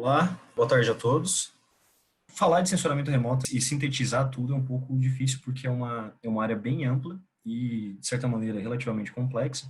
Olá, boa tarde a todos. Falar de sensoramento remoto e sintetizar tudo é um pouco difícil porque é uma área bem ampla e, de certa maneira, relativamente complexa.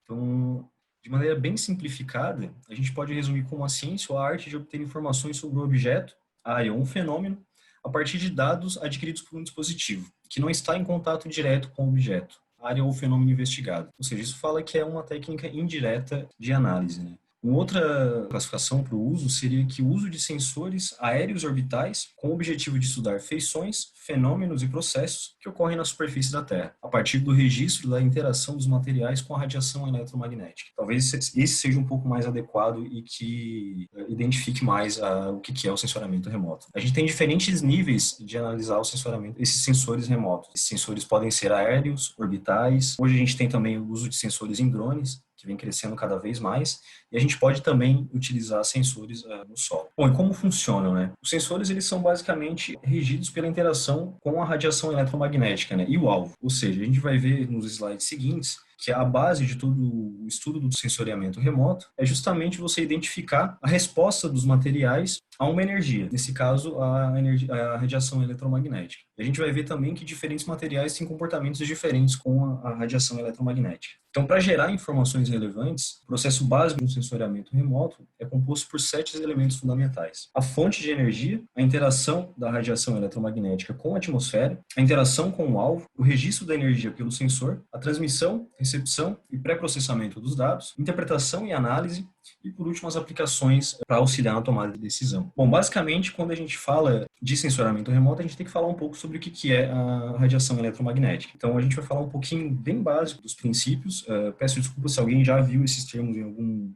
Então, de maneira bem simplificada, a gente pode resumir como a ciência ou a arte de obter informações sobre um objeto, área ou um fenômeno, a partir de dados adquiridos por um dispositivo, que não está em contato direto com o objeto, área ou fenômeno investigado. Ou seja, isso fala que é uma técnica indireta de análise, né? Uma outra classificação para o uso seria que o uso de sensores aéreos orbitais com o objetivo de estudar feições, fenômenos e processos que ocorrem na superfície da Terra, a partir do registro da interação dos materiais com a radiação eletromagnética. Talvez esse seja um pouco mais adequado e que identifique mais o que é o sensoramento remoto. A gente tem diferentes níveis de analisar o sensoramento, esses sensores remotos. Esses sensores podem ser aéreos, orbitais. Hoje a gente tem também o uso de sensores em drones, que vem crescendo cada vez mais, e a gente pode também utilizar sensores no solo. Bom, e como funcionam, né? Os sensores, eles são basicamente regidos pela interação com a radiação eletromagnética, né? E o alvo. Ou seja, a gente vai ver nos slides seguintes que a base de todo o estudo do sensoriamento remoto é justamente você identificar a resposta dos materiais a uma energia, nesse caso, a radiação eletromagnética. E a gente vai ver também que diferentes materiais têm comportamentos diferentes com a radiação eletromagnética. Então, para gerar informações relevantes, o processo básico de um sensoriamento remoto é composto por 7 elementos fundamentais: a fonte de energia, a interação da radiação eletromagnética com a atmosfera, a interação com o alvo, o registro da energia pelo sensor, a transmissão, recepção e pré-processamento dos dados, interpretação e análise, e, por último, as aplicações para auxiliar na tomada de decisão. Bom, basicamente, quando a gente fala de sensoramento remoto, a gente tem que falar um pouco sobre o que é a radiação eletromagnética. Então, a gente vai falar um pouquinho bem básico dos princípios. Peço desculpa se alguém já viu esses termos em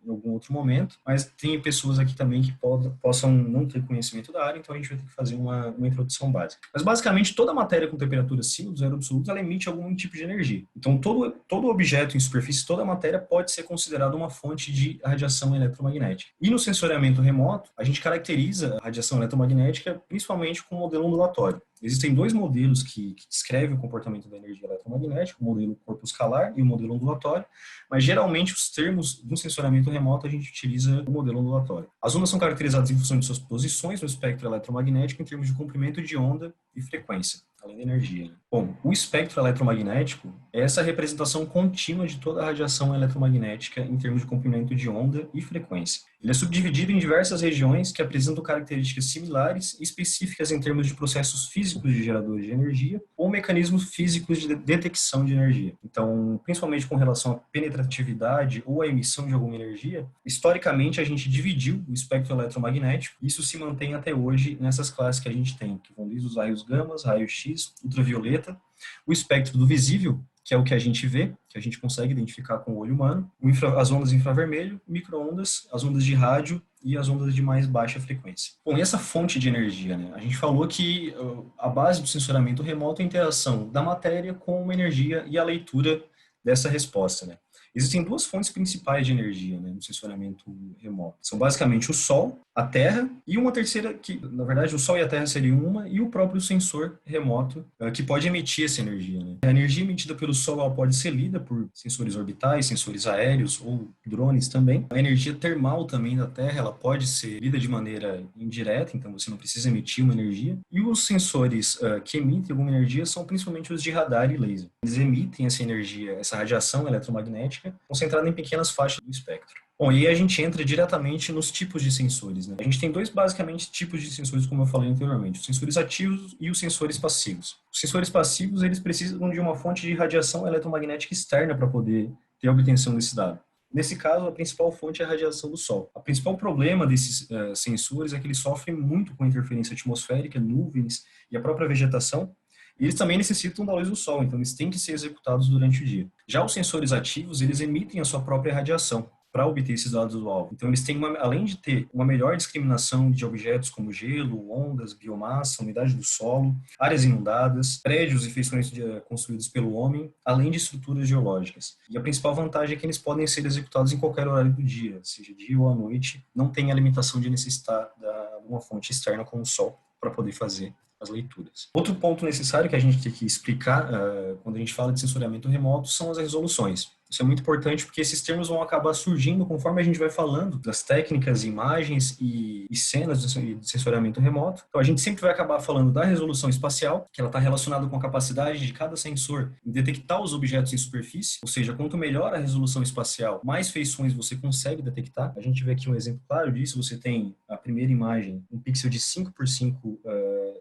algum outro momento, mas tem pessoas aqui também que possam não ter conhecimento da área, então a gente vai ter que fazer uma introdução básica. Mas, basicamente, toda matéria com temperatura acima do zero absoluto, ela emite algum tipo de energia. Então, todo objeto em superfície, toda matéria pode ser considerada uma fonte de radiação eletromagnética. E no sensoriamento remoto, a gente caracteriza a radiação eletromagnética principalmente com o modelo ondulatório. Existem dois modelos que descrevem o comportamento da energia eletromagnética, o modelo corpuscular e o modelo ondulatório, mas geralmente os termos do sensoriamento remoto a gente utiliza o modelo ondulatório. As ondas são caracterizadas em função de suas posições no espectro eletromagnético em termos de comprimento de onda e frequência, além da energia. Bom, o espectro eletromagnético é essa representação contínua de toda a radiação eletromagnética em termos de comprimento de onda e frequência. Ele é subdividido em diversas regiões que apresentam características similares e específicas em termos de processos físicos de geradores de energia ou mecanismos físicos de detecção de energia. Então, principalmente com relação à penetratividade ou à emissão de alguma energia, historicamente a gente dividiu o espectro eletromagnético e isso se mantém até hoje nessas classes que a gente tem, que vão desde os raios gamas, raio-x, ultravioleta, o espectro do visível, que é o que a gente vê, que a gente consegue identificar com o olho humano, as ondas infravermelho, micro-ondas, as ondas de rádio e as ondas de mais baixa frequência. Bom, e essa fonte de energia, né? A gente falou que a base do sensoramento remoto é a interação da matéria com uma energia e a leitura dessa resposta, né? Existem duas fontes principais de energia, né, no sensoramento remoto. São basicamente o Sol, a Terra e uma terceira que, na verdade, o Sol e a Terra seriam uma e o próprio sensor remoto que pode emitir essa energia, né? A energia emitida pelo Sol ela pode ser lida por sensores orbitais, sensores aéreos ou drones também. A energia termal também da Terra ela pode ser lida de maneira indireta, então você não precisa emitir uma energia. E os sensores que emitem alguma energia são principalmente os de radar e laser. Eles emitem essa energia, essa radiação eletromagnética concentrada em pequenas faixas do espectro. Bom, e aí a gente entra diretamente nos tipos de sensores, né? A gente tem dois, basicamente, tipos de sensores, como eu falei anteriormente, os sensores ativos e os sensores passivos. Os sensores passivos, eles precisam de uma fonte de radiação eletromagnética externa para poder ter a obtenção desse dado. Nesse caso, a principal fonte é a radiação do Sol. O principal problema desses sensores é que eles sofrem muito com a interferência atmosférica, nuvens e a própria vegetação. E eles também necessitam da luz do Sol, então eles têm que ser executados durante o dia. Já os sensores ativos, eles emitem a sua própria radiação para obter esses dados do alvo. Então eles têm, além de ter uma melhor discriminação de objetos como gelo, ondas, biomassa, umidade do solo, áreas inundadas, prédios e feições construídos pelo homem, além de estruturas geológicas. E a principal vantagem é que eles podem ser executados em qualquer horário do dia, seja dia ou à noite, não tem a limitação de necessitar de uma fonte externa como o Sol para poder fazer as leituras. Outro ponto necessário que a gente tem que explicar quando a gente fala de sensoriamento remoto são as resoluções. Isso é muito importante porque esses termos vão acabar surgindo conforme a gente vai falando das técnicas, imagens e cenas de sensoriamento remoto. Então, a gente sempre vai acabar falando da resolução espacial, que ela está relacionada com a capacidade de cada sensor em detectar os objetos em superfície, ou seja, quanto melhor a resolução espacial, mais feições você consegue detectar. A gente vê aqui um exemplo claro disso. Você tem a primeira imagem, um pixel de 5 por 5,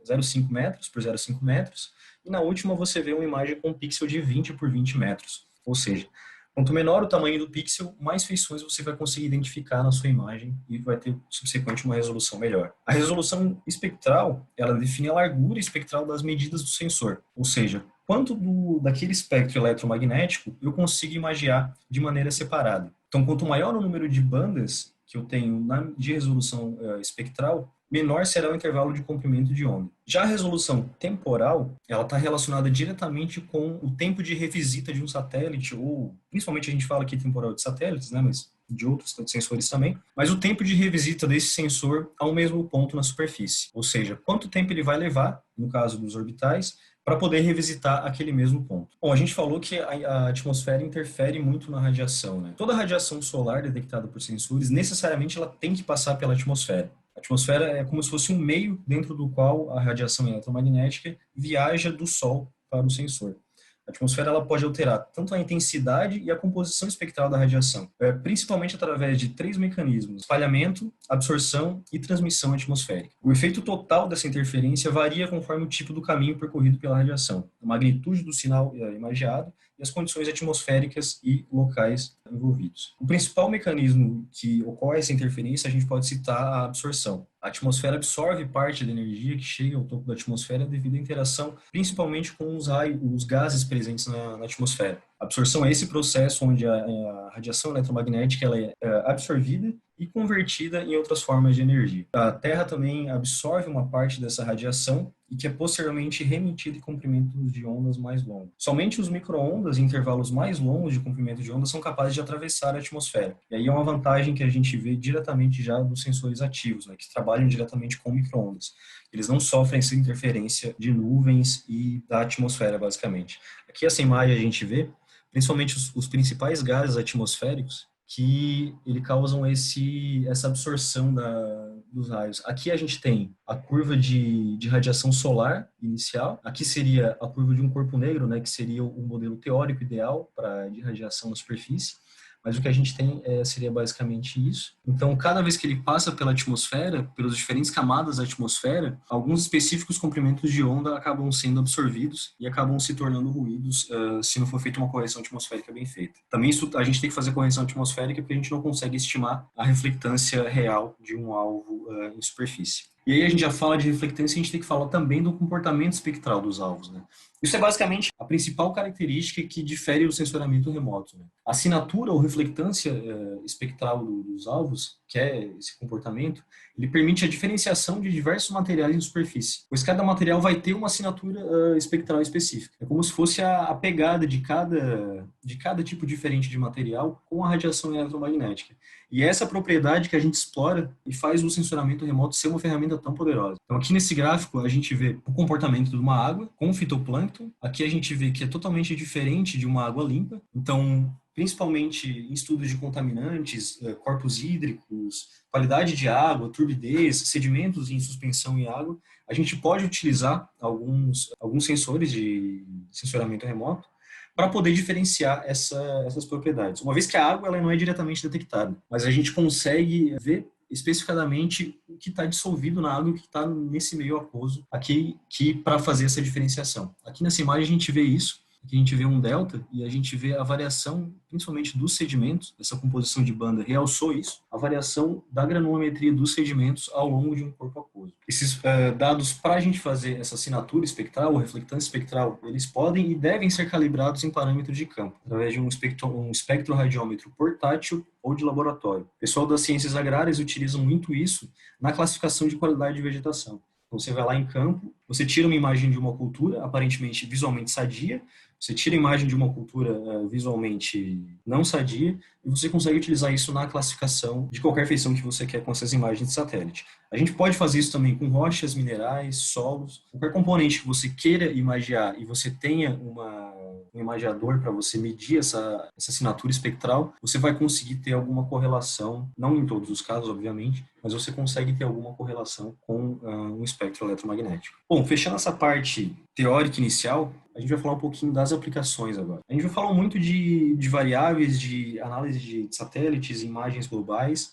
0,5 metros por 0,5 metros, e na última você vê uma imagem com um pixel de 20 por 20 metros. Ou seja, quanto menor o tamanho do pixel, mais feições você vai conseguir identificar na sua imagem e vai ter, subsequente, uma resolução melhor. A resolução espectral, ela define a largura espectral das medidas do sensor, ou seja, quanto daquele espectro eletromagnético eu consigo imagiar de maneira separada. Então, quanto maior o número de bandas que eu tenho de resolução espectral, menor será o intervalo de comprimento de onda. Já a resolução temporal, ela está relacionada diretamente com o tempo de revisita de um satélite, ou principalmente a gente fala aqui temporal de satélites, né, mas de outros sensores também, mas o tempo de revisita desse sensor ao mesmo ponto na superfície, ou seja, quanto tempo ele vai levar, no caso dos orbitais, para poder revisitar aquele mesmo ponto. Bom, a gente falou que a atmosfera interfere muito na radiação, né? Toda radiação solar detectada por sensores, necessariamente ela tem que passar pela atmosfera. A atmosfera é como se fosse um meio dentro do qual a radiação eletromagnética viaja do Sol para o sensor. A atmosfera ela pode alterar tanto a intensidade e a composição espectral da radiação, principalmente através de 3 mecanismos: espalhamento, absorção e transmissão atmosférica. O efeito total dessa interferência varia conforme o tipo do caminho percorrido pela radiação, a magnitude do sinal imagiado e as condições atmosféricas e locais envolvidos. O principal mecanismo que ocorre essa interferência, a gente pode citar a absorção. A atmosfera absorve parte da energia que chega ao topo da atmosfera devido à interação, principalmente com os gases presentes na atmosfera. A absorção é esse processo onde a radiação eletromagnética ela é absorvida e convertida em outras formas de energia. A Terra também absorve uma parte dessa radiação e que é posteriormente remitida em comprimentos de ondas mais longos. Somente os micro-ondas em intervalos mais longos de comprimento de onda são capazes de atravessar a atmosfera. E aí é uma vantagem que a gente vê diretamente já dos sensores ativos, né, que trabalham diretamente com micro-ondas. Eles não sofrem essa interferência de nuvens e da atmosfera, basicamente. Aqui essa imagem a gente vê principalmente os principais gases atmosféricos que ele causam essa absorção dos raios. Aqui a gente tem a curva de radiação solar inicial. Aqui seria a curva de um corpo negro, né, que seria o modelo teórico ideal de radiação na superfície. Mas o que a gente tem seria basicamente isso. Então, cada vez que ele passa pela atmosfera, pelas diferentes camadas da atmosfera, alguns específicos comprimentos de onda acabam sendo absorvidos e acabam se tornando ruídos se não for feita uma correção atmosférica bem feita. Também a gente tem que fazer correção atmosférica porque a gente não consegue estimar a reflectância real de um alvo em superfície. E aí a gente já fala de reflectância, a gente tem que falar também do comportamento espectral dos alvos, né? Isso é basicamente a principal característica que difere o sensoramento remoto, né? A assinatura ou reflectância espectral dos alvos, que é esse comportamento, ele permite a diferenciação de diversos materiais em superfície, pois cada material vai ter uma assinatura espectral específica. É como se fosse a pegada de cada tipo diferente de material com a radiação eletromagnética. E é essa propriedade que a gente explora e faz o sensoramento remoto ser uma ferramenta tão poderosa. Então, aqui nesse gráfico, a gente vê o comportamento de uma água com fitoplâncton. Aqui a gente vê que é totalmente diferente de uma água limpa. Então, principalmente em estudos de contaminantes, corpos hídricos, qualidade de água, turbidez, sedimentos em suspensão em água, a gente pode utilizar alguns sensores de sensoramento remoto para poder diferenciar essas propriedades. Uma vez que a água ela não é diretamente detectada, mas a gente consegue ver especificadamente o que está dissolvido na água e o que está nesse meio aquoso aqui para fazer essa diferenciação. Aqui nessa imagem a gente vê isso. Aqui a gente vê um delta e a gente vê a variação, principalmente dos sedimentos, essa composição de banda realçou isso, a variação da granulometria dos sedimentos ao longo de um corpo aquoso. Esses dados, para a gente fazer essa assinatura espectral ou reflectância espectral, eles podem e devem ser calibrados em parâmetros de campo, através de um espectroradiômetro portátil ou de laboratório. O pessoal das ciências agrárias utiliza muito isso na classificação de qualidade de vegetação. Então, você vai lá em campo, você tira uma imagem de uma cultura aparentemente visualmente sadia, você tira a imagem de uma cultura visualmente não sadia e você consegue utilizar isso na classificação de qualquer feição que você quer com essas imagens de satélite. A gente pode fazer isso também com rochas, minerais, solos, qualquer componente que você queira imagiar e você tenha um imagiador para você medir essa assinatura espectral, você vai conseguir ter alguma correlação, não em todos os casos, obviamente, mas você consegue ter alguma correlação com um espectro eletromagnético. Bom, fechando essa parte teórica inicial, a gente vai falar um pouquinho das aplicações agora. A gente vai falar muito de variáveis, de análise de satélites, imagens globais,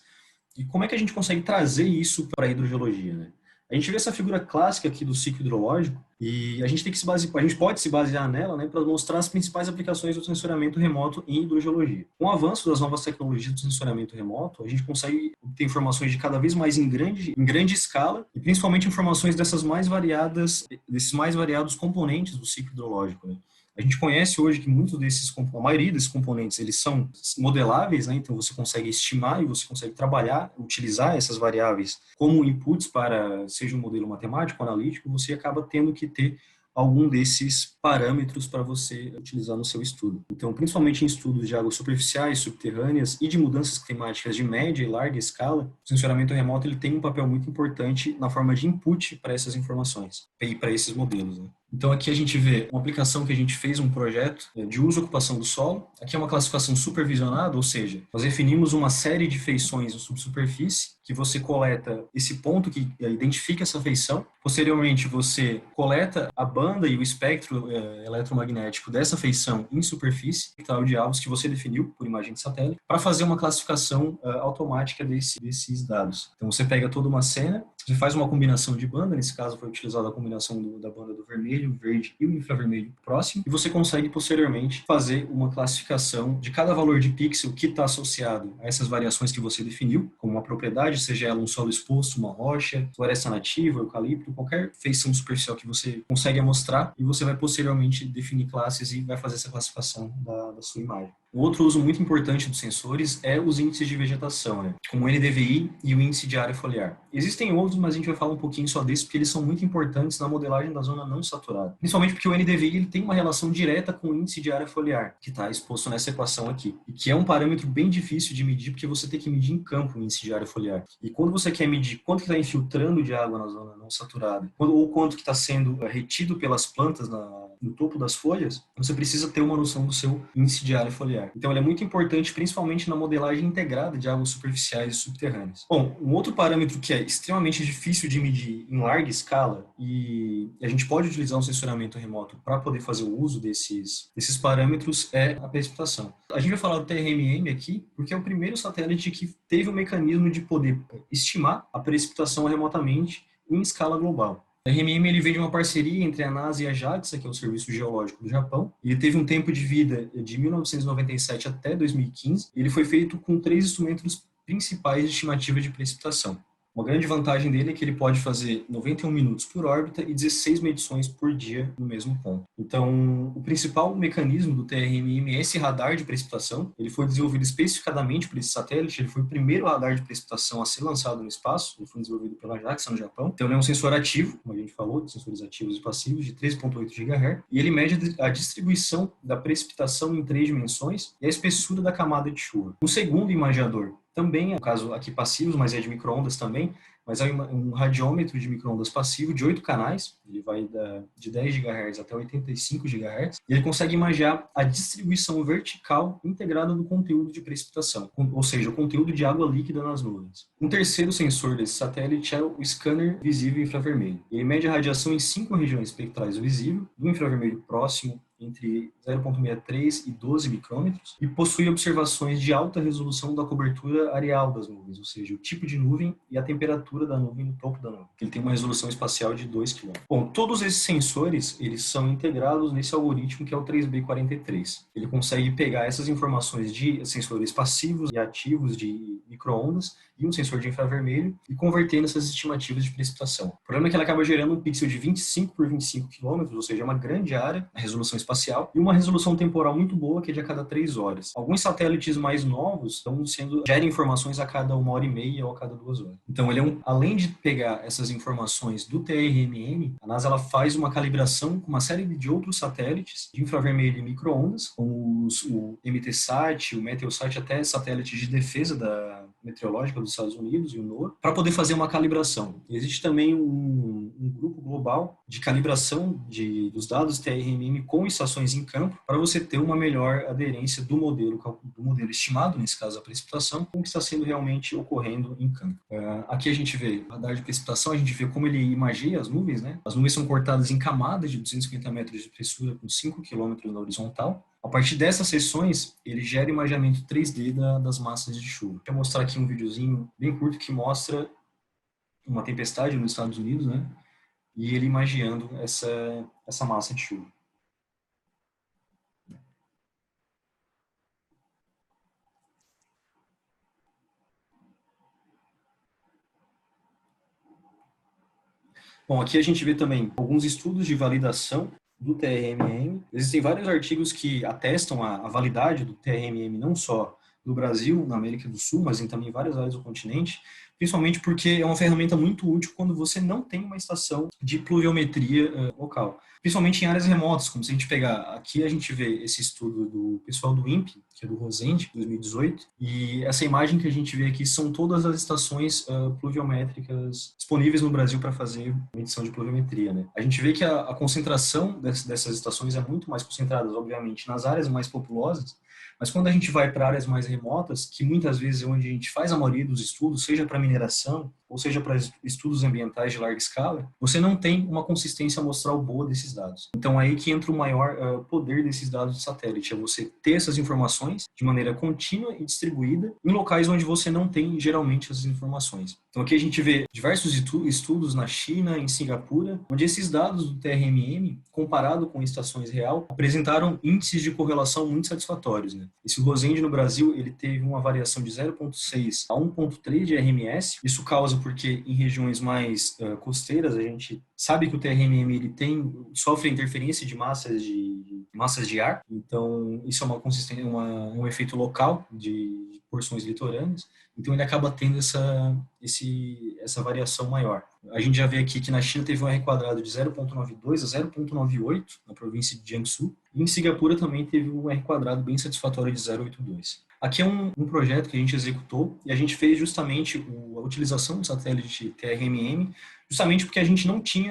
e como é que a gente consegue trazer isso para a hidrogeologia, né? A gente vê essa figura clássica aqui do ciclo hidrológico e a gente tem que a gente pode se basear nela, né, para mostrar as principais aplicações do sensoriamento remoto em hidrogeologia. Com o avanço das novas tecnologias do sensoriamento remoto, a gente consegue obter informações de cada vez mais em grande escala e principalmente informações desses mais variados componentes do ciclo hidrológico, né? A gente conhece hoje que a maioria desses componentes, eles são modeláveis, né? Então você consegue estimar e você consegue trabalhar, utilizar essas variáveis como inputs para, seja um modelo matemático, analítico, você acaba tendo que ter algum desses parâmetros para você utilizar no seu estudo. Então, principalmente em estudos de águas superficiais, subterrâneas e de mudanças climáticas de média e larga escala, o sensoramento remoto ele tem um papel muito importante na forma de input para essas informações e para esses modelos, né? Então aqui a gente vê uma aplicação que a gente fez um projeto de uso e ocupação do solo. Aqui é uma classificação supervisionada, ou seja, nós definimos uma série de feições em subsuperfície, que você coleta esse ponto que identifica essa feição. Posteriormente, você coleta a banda e o espectro eletromagnético dessa feição em superfície, espectral de alvos que você definiu por imagem de satélite, para fazer uma classificação automática desses dados. Então você pega toda uma cena, você faz uma combinação de banda, nesse caso foi utilizada a combinação da banda do vermelho, verde e o infravermelho próximo, e você consegue posteriormente fazer uma classificação de cada valor de pixel que está associado a essas variações que você definiu, como uma propriedade, seja ela um solo exposto, uma rocha, floresta nativa, eucalipto, qualquer feição superficial que você consegue mostrar, e você vai posteriormente definir classes e vai fazer essa classificação da sua imagem. Um outro uso muito importante dos sensores é os índices de vegetação, né? Como o NDVI e o índice de área foliar. Existem outros, mas a gente vai falar um pouquinho só desses, porque eles são muito importantes na modelagem da zona não saturada. Principalmente porque o NDVI ele tem uma relação direta com o índice de área foliar, que está exposto nessa equação aqui, e que é um parâmetro bem difícil de medir, porque você tem que medir em campo o índice de área foliar. E quando você quer medir quanto que está infiltrando de água na zona não saturada, ou quanto que está sendo retido pelas plantas no topo das folhas, você precisa ter uma noção do seu índice de área foliar. Então, ele é muito importante, principalmente na modelagem integrada de águas superficiais e subterrâneas. Bom, um outro parâmetro que é extremamente difícil de medir em larga escala, e a gente pode utilizar um sensoramento remoto para poder fazer o uso desses parâmetros, é a precipitação. A gente vai falar do TRMM aqui, porque é o primeiro satélite que teve o mecanismo de poder estimar a precipitação remotamente em escala global. O RMM ele veio de uma parceria entre a NASA e a JAXA, que é o Serviço Geológico do Japão. Ele teve um tempo de vida de 1997 até 2015. Ele foi feito com 3 instrumentos principais de estimativa de precipitação. Uma grande vantagem dele é que ele pode fazer 91 minutos por órbita e 16 medições por dia no mesmo ponto. Então, o principal mecanismo do TRMM é esse radar de precipitação. Ele foi desenvolvido especificadamente por esse satélite. Ele foi o primeiro radar de precipitação a ser lançado no espaço. Ele foi desenvolvido pela JAXA no Japão. Então, ele é um sensor ativo, como a gente falou, de sensores ativos e passivos, de 13,8 GHz. E ele mede a distribuição da precipitação em 3 dimensões e a espessura da camada de chuva. O segundo imagiador também, no caso aqui passivos, mas é de micro-ondas também, mas é um radiômetro de micro-ondas passivo de 8 canais, ele vai de 10 GHz até 85 GHz, e ele consegue imaginar a distribuição vertical integrada do conteúdo de precipitação, ou seja, o conteúdo de água líquida nas nuvens. Um terceiro sensor desse satélite é o scanner visível infravermelho. Ele mede a radiação em 5 regiões espectrais do visível, do infravermelho próximo, entre 0,63 e 12 micrômetros, e possui observações de alta resolução da cobertura areal das nuvens, ou seja, o tipo de nuvem e a temperatura da nuvem no topo da nuvem. Ele tem uma resolução espacial de 2 km. Bom, todos esses sensores, eles são integrados nesse algoritmo que é o 3B43. Ele consegue pegar essas informações de sensores passivos e ativos de micro-ondas e um sensor de infravermelho e converter nessas estimativas de precipitação. O problema é que ela acaba gerando um pixel de 25 por 25 km, ou seja, é uma grande área, a resolução espacial espacial, e uma resolução temporal muito boa, que é de a cada 3 horas. Alguns satélites mais novos gerem informações a cada 1h30 ou a cada 2 horas. Então, além de pegar essas informações do TRMM, a NASA ela faz uma calibração com uma série de outros satélites de infravermelho e micro-ondas, como o MTSat, o Meteosat, até satélites de defesa meteorológica dos Estados Unidos e o NOAA, para poder fazer uma calibração. E existe também um grupo global de calibração dos dados TRMM com estações em campo, para você ter uma melhor aderência do modelo estimado, nesse caso a precipitação, com o que está sendo realmente ocorrendo em campo. Aqui a gente vê radar de precipitação, a gente vê como ele imagia as nuvens, né? As nuvens são cortadas em camadas de 250 metros de espessura com 5 quilômetros na horizontal. A partir dessas seções, ele gera imaginamento 3D das massas de chuva. Vou mostrar aqui um videozinho bem curto que mostra uma tempestade nos Estados Unidos, né? E ele imaginando essa massa de chuva. Bom, aqui a gente vê também alguns estudos de validação do TRMM. Existem vários artigos que atestam a validade do TRMM, não só no Brasil, na América do Sul, mas em também várias áreas do continente, principalmente porque é uma ferramenta muito útil quando você não tem uma estação de pluviometria local. Principalmente em áreas remotas, como se a gente pegar, aqui a gente vê esse estudo do pessoal do INPE, que é do Rosende, 2018, e essa imagem que a gente vê aqui são todas as estações pluviométricas disponíveis no Brasil para fazer medição de pluviometria, né? A gente vê que a concentração dessas estações é muito mais concentrada, obviamente, nas áreas mais populosas, mas quando a gente vai para áreas mais remotas, que muitas vezes é onde a gente faz a maioria dos estudos, seja para mineração, ou seja para estudos ambientais de larga escala, você não tem uma consistência amostral boa desses dados. Então, aí que entra o maior poder desses dados de satélite, é você ter essas informações de maneira contínua e distribuída em locais onde você não tem, geralmente, essas informações. Então, aqui a gente vê diversos estudos na China, em Singapura, onde esses dados do TRMM, comparado com estações real, apresentaram índices de correlação muito satisfatórios, né? Esse Rosende no Brasil, ele teve uma variação de 0,6 a 1,3 de RMS. Isso causa porque em regiões mais costeiras, a gente sabe que o TRMM ele sofre interferência de massas de ar, então isso é um efeito local de porções litorâneas, então ele acaba tendo essa variação maior. A gente já vê aqui que na China teve um R quadrado de 0,92 a 0,98 na província de Jiangsu, e em Singapura também teve um R quadrado bem satisfatório de 0,82. Aqui é um projeto que a gente executou e a gente fez justamente a utilização do satélite TRMM, justamente porque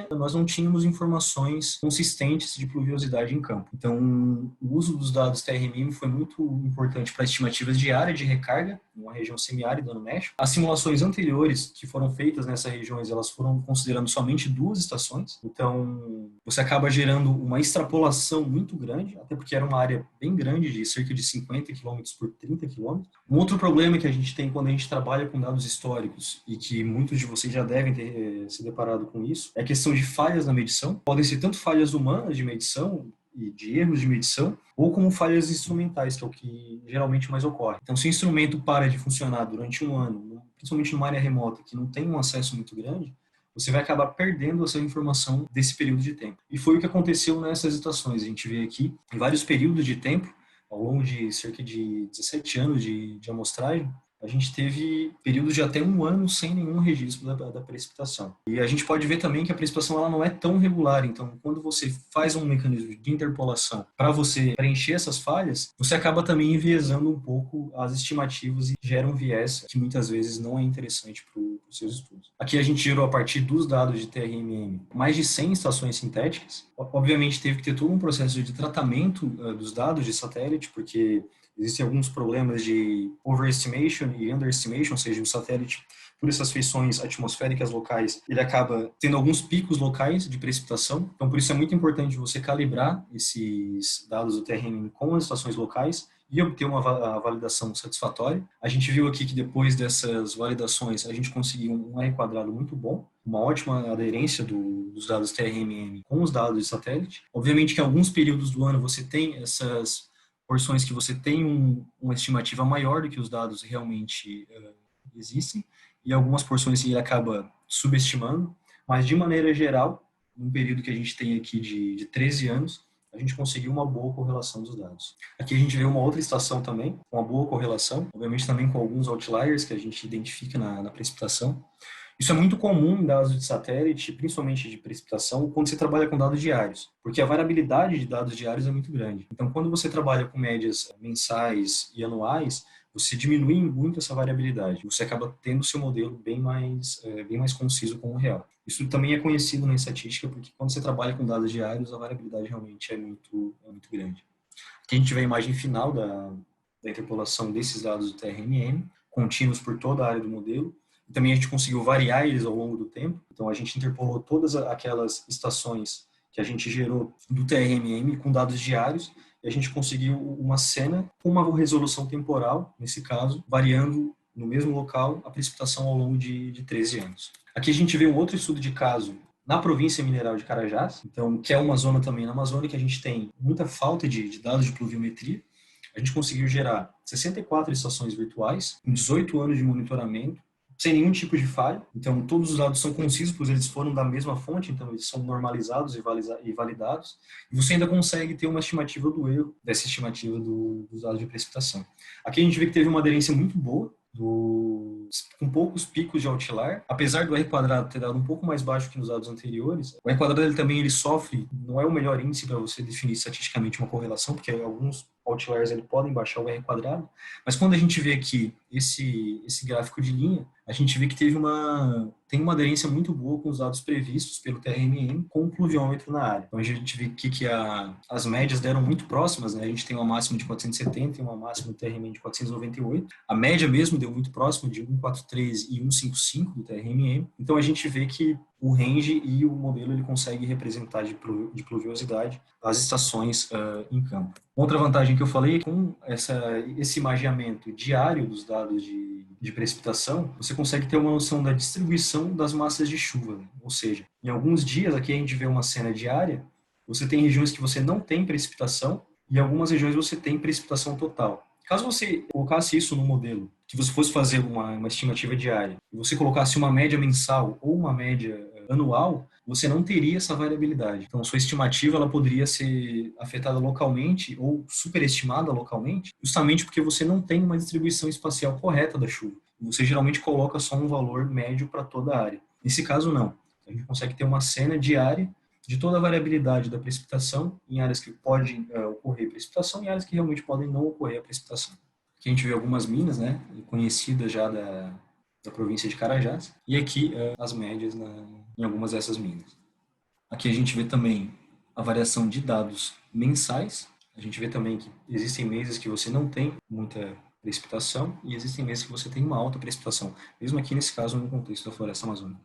nós não tínhamos informações consistentes de pluviosidade em campo. Então, o uso dos dados TRMM foi muito importante para estimativas de área de recarga, numa região semiárida no México. As simulações anteriores que foram feitas nessas regiões, elas foram considerando somente 2 estações. Então, você acaba gerando uma extrapolação muito grande, até porque era uma área bem grande, de cerca de 50 km por 30 km. Um outro problema que a gente tem quando a gente trabalha com dados históricos, e que muitos de vocês já devem ter se deparado com isso, é a questão de falhas na medição. Podem ser tanto falhas humanas de medição e de erros de medição, ou como falhas instrumentais, que é o que geralmente mais ocorre. Então, se o instrumento para de funcionar durante um ano, principalmente numa área remota que não tem um acesso muito grande, você vai acabar perdendo essa informação desse período de tempo. E foi o que aconteceu nessas estações. A gente vê aqui, em vários períodos de tempo, ao longo de cerca de 17 anos de amostragem, a gente teve períodos de até 1 ano sem nenhum registro da precipitação. E a gente pode ver também que a precipitação ela não é tão regular. Então, quando você faz um mecanismo de interpolação para você preencher essas falhas, você acaba também enviesando um pouco as estimativas e gera um viés que muitas vezes não é interessante para os seus estudos. Aqui a gente gerou, a partir dos dados de TRMM, mais de 100 estações sintéticas. Obviamente, teve que ter todo um processo de tratamento dos dados de satélite, porque existem alguns problemas de overestimation e underestimation, ou seja, o satélite, por essas feições atmosféricas locais, ele acaba tendo alguns picos locais de precipitação. Então, por isso é muito importante você calibrar esses dados do TRMM com as estações locais e obter uma validação satisfatória. A gente viu aqui que depois dessas validações, a gente conseguiu um R quadrado muito bom, uma ótima aderência dos dados TRMM com os dados de satélite. Obviamente que em alguns períodos do ano você tem essas porções que você tem uma estimativa maior do que os dados realmente existem, e algumas porções ele acaba subestimando, mas de maneira geral, num período que a gente tem aqui de 13 anos, a gente conseguiu uma boa correlação dos dados. Aqui a gente vê uma outra estação também, com uma boa correlação, obviamente também com alguns outliers que a gente identifica na precipitação. Isso é muito comum em dados de satélite, principalmente de precipitação, quando você trabalha com dados diários, porque a variabilidade de dados diários é muito grande. Então, quando você trabalha com médias mensais e anuais, você diminui muito essa variabilidade. Você acaba tendo seu modelo bem mais conciso com o real. Isso também é conhecido na estatística, porque quando você trabalha com dados diários, a variabilidade realmente é muito grande. Aqui a gente vê a imagem final da interpolação desses dados do TRMM, contínuos por toda a área do modelo. E também a gente conseguiu variar eles ao longo do tempo. Então a gente interpolou todas aquelas estações que a gente gerou do TRMM com dados diários e a gente conseguiu uma cena com uma resolução temporal, nesse caso, variando no mesmo local a precipitação ao longo de 13 anos. Aqui a gente vê um outro estudo de caso na província mineral de Carajás, então, que é uma zona também na Amazônia que a gente tem muita falta de dados de pluviometria. A gente conseguiu gerar 64 estações virtuais, em 18 anos de monitoramento, sem nenhum tipo de falha. Então, todos os dados são concisos, pois eles foram da mesma fonte, então eles são normalizados e validados. E você ainda consegue ter uma estimativa do erro dessa estimativa dos dados de precipitação. Aqui a gente vê que teve uma aderência muito boa, com poucos picos de outlier, apesar do R quadrado ter dado um pouco mais baixo que nos dados anteriores. O R quadrado ele sofre, não é o melhor índice para você definir estatisticamente uma correlação, porque alguns outliers podem baixar o R quadrado, mas quando a gente vê aqui esse gráfico de linha, a gente vê que tem uma aderência muito boa com os dados previstos pelo TRMM com o pluviômetro na área. Então a gente vê que as médias deram muito próximas, né? A gente tem uma máxima de 470 e uma máxima do TRMM de 498. A média mesmo deu muito próximo, de 143 e 155 do TRMM. Então a gente vê que o range e o modelo ele consegue representar de pluviosidade as estações em campo. Outra vantagem que eu falei, com esse imageamento diário dos dados de precipitação, você consegue ter uma noção da distribuição das massas de chuva. Né? Ou seja, em alguns dias, aqui a gente vê uma cena diária, você tem regiões que você não tem precipitação e em algumas regiões você tem precipitação total. Caso você colocasse isso no modelo, que você fosse fazer uma estimativa diária, e você colocasse uma média mensal ou uma média anual, você não teria essa variabilidade. Então, sua estimativa ela poderia ser afetada localmente ou superestimada localmente, justamente porque você não tem uma distribuição espacial correta da chuva. Você geralmente coloca só um valor médio para toda a área. Nesse caso, não. A gente consegue ter uma cena diária de toda a variabilidade da precipitação em áreas que podem ocorrer precipitação e áreas que realmente podem não ocorrer a precipitação. Aqui a gente vê algumas minas, né, conhecidas já da província de Carajás, e aqui as médias em algumas dessas minas. Aqui a gente vê também a variação de dados mensais, a gente vê também que existem meses que você não tem muita precipitação e existem meses que você tem uma alta precipitação, mesmo aqui nesse caso no contexto da floresta amazônica.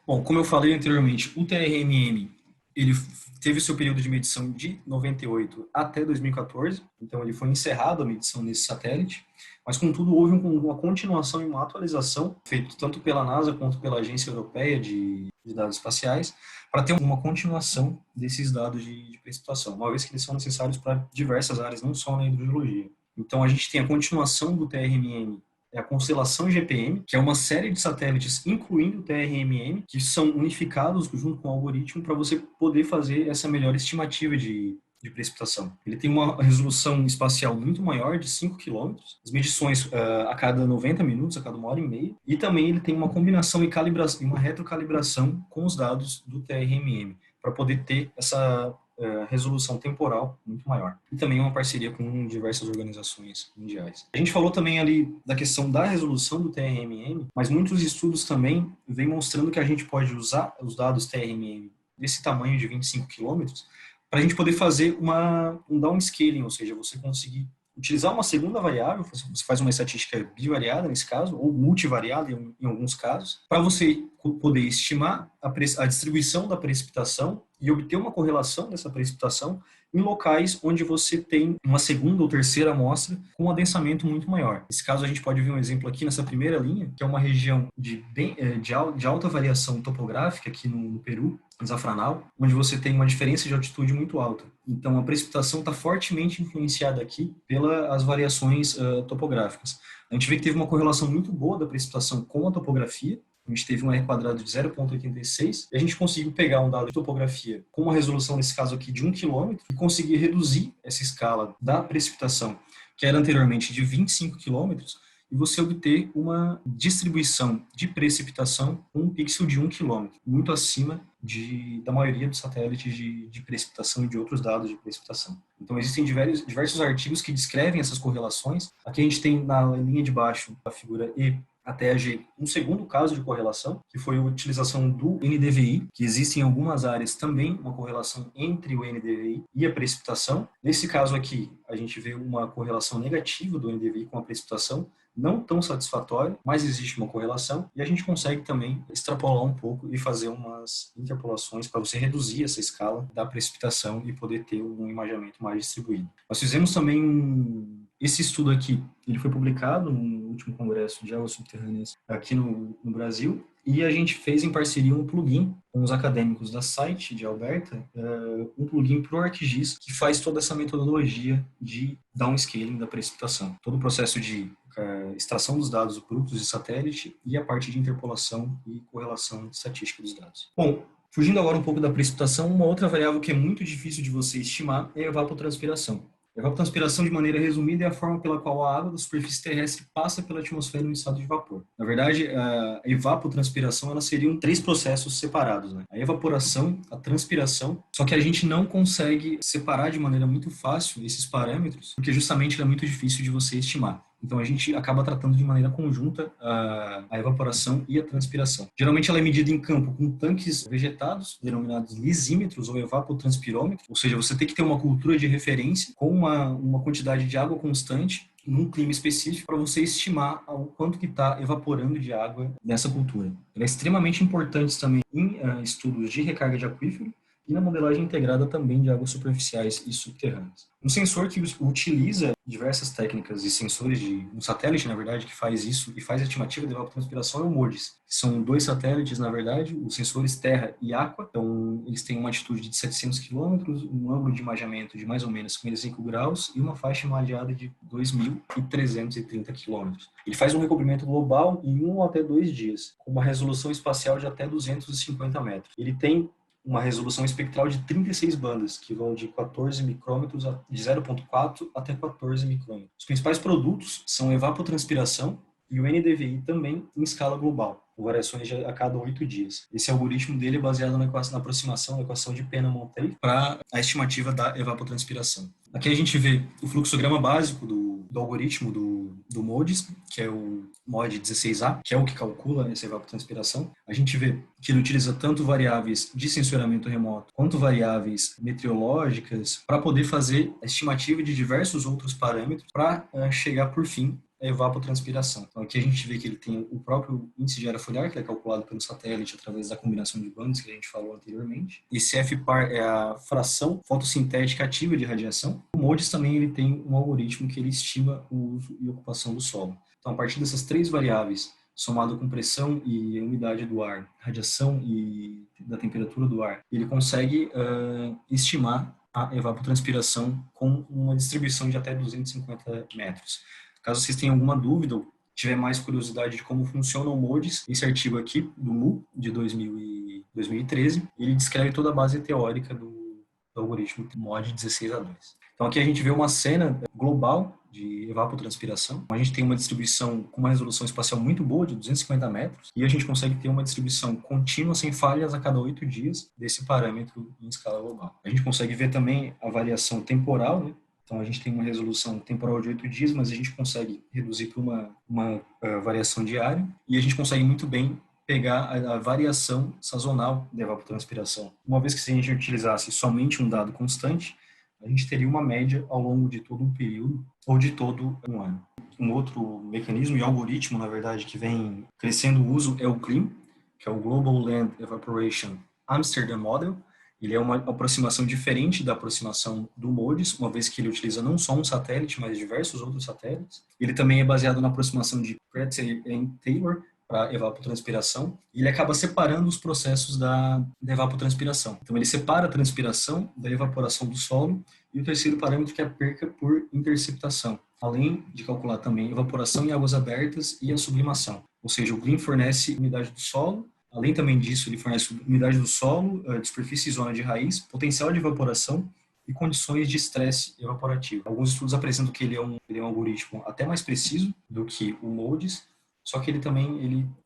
Bom, como eu falei anteriormente, o TRMM ele teve seu período de medição de 98 até 2014, então ele foi encerrado a medição nesse satélite, mas contudo houve uma continuação e uma atualização feita tanto pela NASA quanto pela Agência Europeia de Dados Espaciais para ter uma continuação desses dados de precipitação, uma vez que eles são necessários para diversas áreas, não só na hidrogeologia. Então a gente tem a continuação do TRMM, é a constelação GPM, que é uma série de satélites, incluindo o TRMM, que são unificados junto com o algoritmo para você poder fazer essa melhor estimativa de precipitação. Ele tem uma resolução espacial muito maior, de 5 quilômetros, as medições a cada 90 minutos, a cada 1h30, e também ele tem uma combinação e uma retrocalibração com os dados do TRMM, para poder ter essa resolução temporal muito maior. E também uma parceria com diversas organizações mundiais. A gente falou também ali da questão da resolução do TRMM, mas muitos estudos também vêm mostrando que a gente pode usar os dados TRMM desse tamanho de 25 quilômetros para a gente poder fazer um downscaling, ou seja, você conseguir utilizar uma segunda variável, você faz uma estatística bivariada nesse caso, ou multivariada em alguns casos, para você poder estimar a distribuição da precipitação e obter uma correlação dessa precipitação em locais onde você tem uma segunda ou terceira amostra com um adensamento muito maior. Nesse caso, a gente pode ver um exemplo aqui nessa primeira linha, que é uma região de alta variação topográfica aqui no Peru, Zafranal, onde você tem uma diferença de altitude muito alta. Então, a precipitação está fortemente influenciada aqui pelas variações topográficas. A gente vê que teve uma correlação muito boa da precipitação com a topografia. A gente teve um R quadrado de 0,86 e a gente conseguiu pegar um dado de topografia com uma resolução, nesse caso aqui, de 1 quilômetro e conseguir reduzir essa escala da precipitação, que era anteriormente de 25 quilômetros, e você obter uma distribuição de precipitação com um pixel de 1 quilômetro, muito acima da maioria dos satélites de precipitação e de outros dados de precipitação. Então, existem diversos artigos que descrevem essas correlações. Aqui a gente tem na linha de baixo, a figura E até a G, um segundo caso de correlação, que foi a utilização do NDVI, que existe em algumas áreas também uma correlação entre o NDVI e a precipitação. Nesse caso aqui, a gente vê uma correlação negativa do NDVI com a precipitação, não tão satisfatória, mas existe uma correlação e a gente consegue também extrapolar um pouco e fazer umas interpolações para você reduzir essa escala da precipitação e poder ter um imaginamento mais distribuído. Nós fizemos também esse estudo aqui, ele foi publicado no último congresso de águas subterrâneas aqui no Brasil, e a gente fez em parceria um plugin com os acadêmicos da site de Alberta, um plugin para o ArcGIS que faz toda essa metodologia de downscaling da precipitação. Todo o processo de extração dos dados brutos de satélite e a parte de interpolação e correlação estatística dos dados. Bom, fugindo agora um pouco da precipitação, uma outra variável que é muito difícil de você estimar é a evapotranspiração. A evapotranspiração, de maneira resumida, é a forma pela qual a água da superfície terrestre passa pela atmosfera em estado de vapor. Na verdade, a evapotranspiração ela seriam 3 processos separados, né? A evaporação, a transpiração, só que a gente não consegue separar de maneira muito fácil esses parâmetros, porque justamente é muito difícil de você estimar. Então, a gente acaba tratando de maneira conjunta a evaporação e a transpiração. Geralmente, ela é medida em campo com tanques vegetados, denominados lisímetros ou evapotranspirômetros, ou seja, você tem que ter uma cultura de referência com uma quantidade de água constante num clima específico para você estimar o quanto que está evaporando de água nessa cultura. Ela é extremamente importante também em estudos de recarga de aquífero e na modelagem integrada também de águas superficiais e subterrâneas. Um sensor que utiliza diversas técnicas e sensores um satélite, na verdade, que faz isso e faz a estimativa de evapotranspiração é o MODIS. São 2 satélites, na verdade, os sensores Terra e Aqua. Então, eles têm uma altitude de 700 quilômetros, um ângulo de imageamento de mais ou menos 55 graus e uma faixa imageada de 2.330 quilômetros. Ele faz um recobrimento global em 1 até 2 dias, com uma resolução espacial de até 250 metros. Ele tem uma resolução espectral de 36 bandas, que vão de 14 micrômetros, de 0,4 até 14 micrômetros. Os principais produtos são evapotranspiração e o NDVI também em escala global, com variações a cada 8 dias. Esse algoritmo dele é baseado na aproximação da equação de Pena-Montet para a estimativa da evapotranspiração. Aqui a gente vê o fluxograma básico do algoritmo do MODIS, que é o MOD 16A, que é o que calcula essa evapotranspiração. A gente vê que ele utiliza tanto variáveis de sensoramento remoto quanto variáveis meteorológicas para poder fazer a estimativa de diversos outros parâmetros para chegar, por fim, a evapotranspiração. Então, aqui a gente vê que ele tem o próprio índice de área foliar, que é calculado pelo satélite através da combinação de bandas que a gente falou anteriormente. Esse FPAR é a fração fotossintética ativa de radiação. O MODIS também ele tem um algoritmo que ele estima o uso e ocupação do solo. Então, a partir dessas 3 variáveis, somado com pressão e umidade do ar, radiação e da temperatura do ar, ele consegue estimar a evapotranspiração com uma distribuição de até 250 metros. Caso vocês tenham alguma dúvida ou tiver mais curiosidade de como funciona o MODIS, esse artigo aqui, do MU, de 2013, ele descreve toda a base teórica do algoritmo MOD 16A2. Então aqui a gente vê uma cena global de evapotranspiração. A gente tem uma distribuição com uma resolução espacial muito boa, de 250 metros, e a gente consegue ter uma distribuição contínua, sem falhas, a cada 8 dias, desse parâmetro em escala global. A gente consegue ver também a variação temporal, né? Então, a gente tem uma resolução temporal de 8 dias, mas a gente consegue reduzir para uma variação diária e a gente consegue muito bem pegar a variação sazonal da evapotranspiração. Uma vez que se a gente utilizasse somente um dado constante, a gente teria uma média ao longo de todo um período ou de todo um ano. Um outro mecanismo e algoritmo, na verdade, que vem crescendo o uso é o GLEAM, que é o Global Land Evaporation Amsterdam Model. Ele é uma aproximação diferente da aproximação do MODIS, uma vez que ele utiliza não só um satélite, mas diversos outros satélites. Ele também é baseado na aproximação de Kretzer e Taylor para evapotranspiração, e ele acaba separando os processos da evapotranspiração. Então, ele separa a transpiração da evaporação do solo, e o terceiro parâmetro que é a perca por interceptação, além de calcular também a evaporação em águas abertas e a sublimação. Ou seja, o GLIM fornece umidade do solo. Além também disso, ele fornece umidade do solo, de superfície e zona de raiz, potencial de evaporação e condições de estresse evaporativo. Alguns estudos apresentam que ele é um algoritmo até mais preciso do que o MODIS, só que ele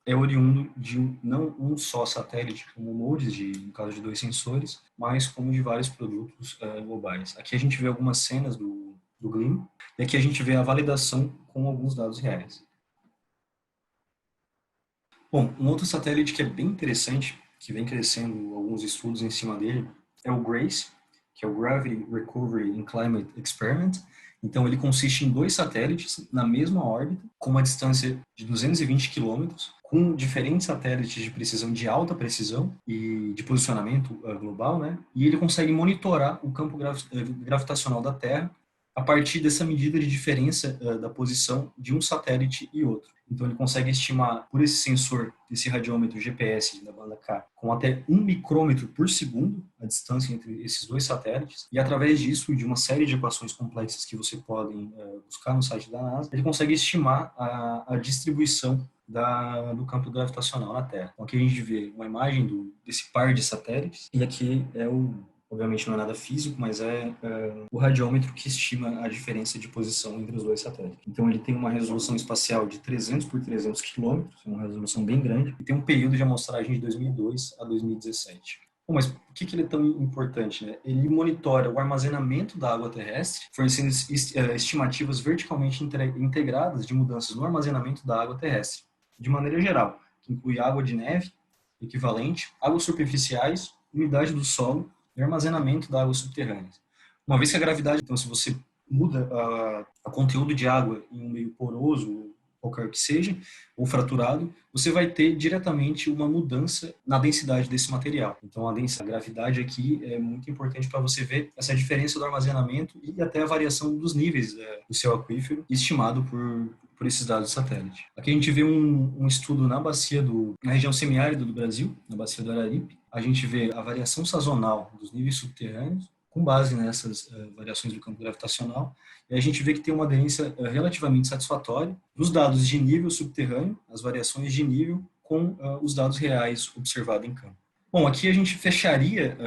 é oriundo de não um só satélite, como o MODIS, no caso de 2 sensores, mas como de vários produtos globais. Aqui a gente vê algumas cenas do GLIM, e aqui a gente vê a validação com alguns dados reais. Bom, um outro satélite que é bem interessante, que vem crescendo alguns estudos em cima dele, é o GRACE, que é o Gravity Recovery and Climate Experiment. Então, ele consiste em 2 satélites na mesma órbita, com uma distância de 220 quilômetros, com diferentes satélites de precisão, de alta precisão e de posicionamento global, né? E ele consegue monitorar o campo gravitacional da Terra a partir dessa medida de diferença da posição de um satélite e outro. Então, ele consegue estimar, por esse sensor, esse radiômetro GPS da banda K, com até 1 micrômetro por segundo, a distância entre esses 2 satélites, e através disso, de uma série de equações complexas que você podem buscar no site da NASA, ele consegue estimar a distribuição do campo gravitacional na Terra. Então, aqui a gente vê uma imagem desse par de satélites, e aqui obviamente não é nada físico, mas é o radiômetro que estima a diferença de posição entre os 2 satélites. Então, ele tem uma resolução espacial de 300 por 300 quilômetros, é uma resolução bem grande, e tem um período de amostragem de 2002 a 2017. Bom, mas por que ele é tão importante, né? Ele monitora o armazenamento da água terrestre, fornecendo estimativas verticalmente integradas de mudanças no armazenamento da água terrestre, de maneira geral, que inclui água de neve, equivalente, águas superficiais, umidade do solo, e armazenamento da água subterrânea. Uma vez que a gravidade, então, se você muda a conteúdo de água em um meio poroso, qualquer que seja, ou fraturado, você vai ter diretamente uma mudança na densidade desse material. Então, a gravidade aqui é muito importante para você ver essa diferença do armazenamento e até a variação dos níveis do seu aquífero, estimado por esses dados de satélite. Aqui a gente vê um estudo na região semiárida do Brasil, na bacia do Araripe. A gente vê a variação sazonal dos níveis subterrâneos, com base nessas variações do campo gravitacional, e a gente vê que tem uma aderência relativamente satisfatória dos dados de nível subterrâneo, as variações de nível, com os dados reais observados em campo. Bom, aqui a gente fecharia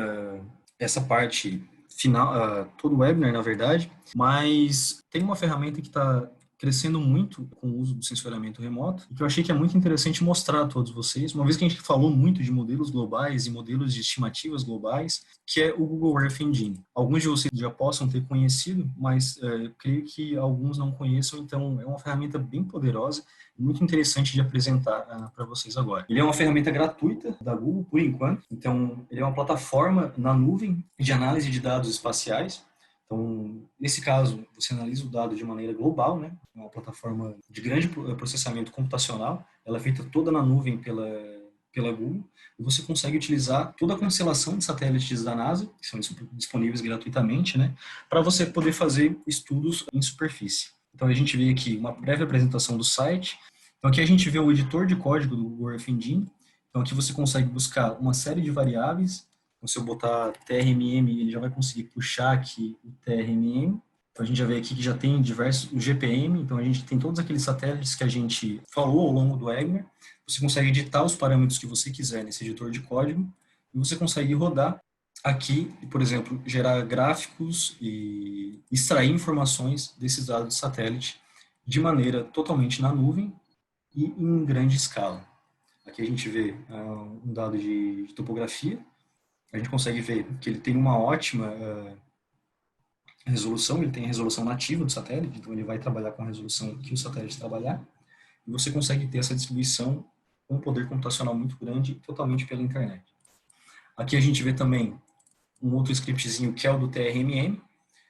essa parte final, todo o webinar, na verdade, mas tem uma ferramenta que está crescendo muito com o uso do sensoriamento remoto, e que eu achei que é muito interessante mostrar a todos vocês, uma vez que a gente falou muito de modelos globais e modelos de estimativas globais, que é o Google Earth Engine. Alguns de vocês já possam ter conhecido, mas eu creio que alguns não conheçam, então é uma ferramenta bem poderosa, muito interessante de apresentar para vocês agora. Ele é uma ferramenta gratuita da Google, por enquanto, então ele é uma plataforma na nuvem de análise de dados espaciais. Então, nesse caso, você analisa o dado de maneira global, né? É uma plataforma de grande processamento computacional, ela é feita toda na nuvem pela Google, e você consegue utilizar toda a constelação de satélites da NASA, que são disponíveis gratuitamente, né? Para você poder fazer estudos em superfície. Então, a gente vê aqui uma breve apresentação do site. Então, aqui a gente vê o editor de código do Google Earth Engine. Então, aqui você consegue buscar uma série de variáveis. Então, se eu botar TRMM, ele já vai conseguir puxar aqui o TRMM. Então, a gente já vê aqui que já tem o GPM. Então, a gente tem todos aqueles satélites que a gente falou ao longo do webinar. Você consegue editar os parâmetros que você quiser nesse editor de código. E você consegue rodar aqui, por exemplo, gerar gráficos e extrair informações desses dados de satélite de maneira totalmente na nuvem e em grande escala. Aqui a gente vê um dado de topografia. A gente consegue ver que ele tem uma ótima resolução, ele tem a resolução nativa do satélite, então ele vai trabalhar com a resolução que o satélite trabalhar, e você consegue ter essa distribuição com um poder computacional muito grande, totalmente pela internet. Aqui a gente vê também um outro scriptzinho que é o do TRMM,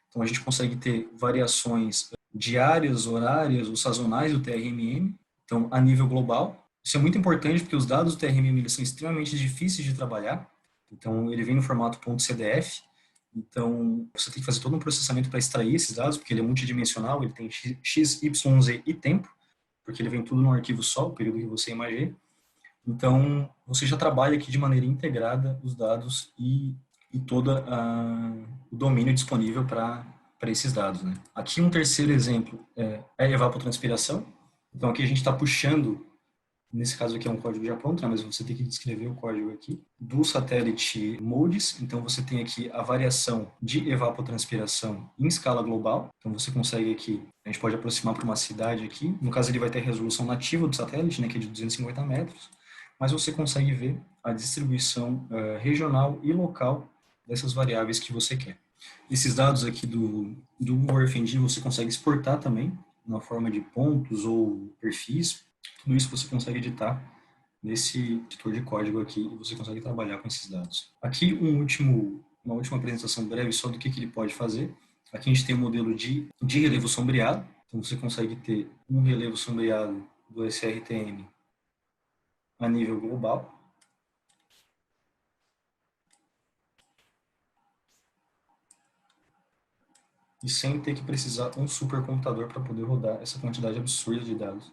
então a gente consegue ter variações diárias, horárias ou sazonais do TRMM, então a nível global. Isso é muito importante porque os dados do TRMM eles são extremamente difíceis de trabalhar, Então, ele vem no formato .cdf, então você tem que fazer todo um processamento para extrair esses dados, porque ele é multidimensional, ele tem x, y, z e tempo, porque ele vem tudo num arquivo só, o período que você imaginar. Então, você já trabalha aqui de maneira integrada os dados e todo o domínio disponível para esses dados. Né? Aqui um terceiro exemplo é a evapotranspiração. Então, aqui a gente está puxando, nesse caso aqui é um código já pronto, né? Mas você tem que descrever o código aqui, do satélite MODES. Então, você tem aqui a variação de evapotranspiração em escala global. Então, você consegue aqui, a gente pode aproximar para uma cidade aqui. No caso, ele vai ter a resolução nativa do satélite, né, que é de 250 metros. Mas você consegue ver a distribuição regional e local dessas variáveis que você quer. Esses dados aqui do Earth Engine você consegue exportar também, na forma de pontos ou perfis. Tudo isso você consegue editar nesse editor de código aqui e você consegue trabalhar com esses dados. Aqui uma última apresentação breve só do que ele pode fazer. Aqui a gente tem um modelo de relevo sombreado. Então você consegue ter um relevo sombreado do SRTM a nível global. E sem ter que precisar um supercomputador para poder rodar essa quantidade absurda de dados.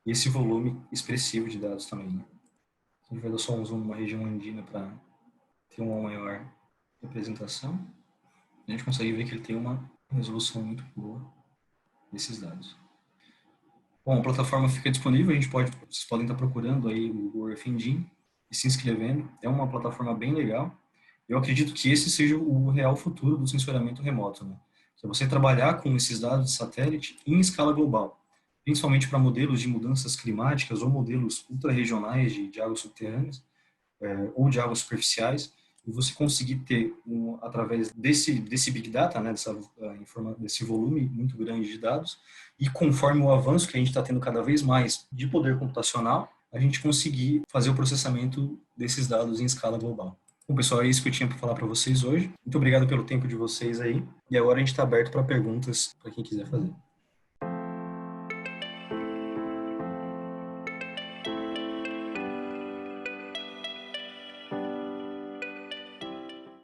E esse volume expressivo de dados também. Né? A gente vai dar só um zoom numa região andina para ter uma maior representação. A gente consegue ver que ele tem uma resolução muito boa desses dados. Bom, a plataforma fica disponível, vocês podem estar procurando aí o Earth Engine e se inscrevendo. É uma plataforma bem legal. Eu acredito que esse seja o real futuro do sensoramento remoto, né? Que é você trabalhar com esses dados de satélite em escala global, principalmente para modelos de mudanças climáticas ou modelos ultra-regionais de águas subterrâneas ou de águas superficiais, e você conseguir ter, através desse Big Data, né, desse volume muito grande de dados, e conforme o avanço que a gente está tendo cada vez mais de poder computacional, a gente conseguir fazer o processamento desses dados em escala global. Bom, pessoal, é isso que eu tinha para falar para vocês hoje. Muito obrigado pelo tempo de vocês aí. E agora a gente está aberto para perguntas para quem quiser fazer.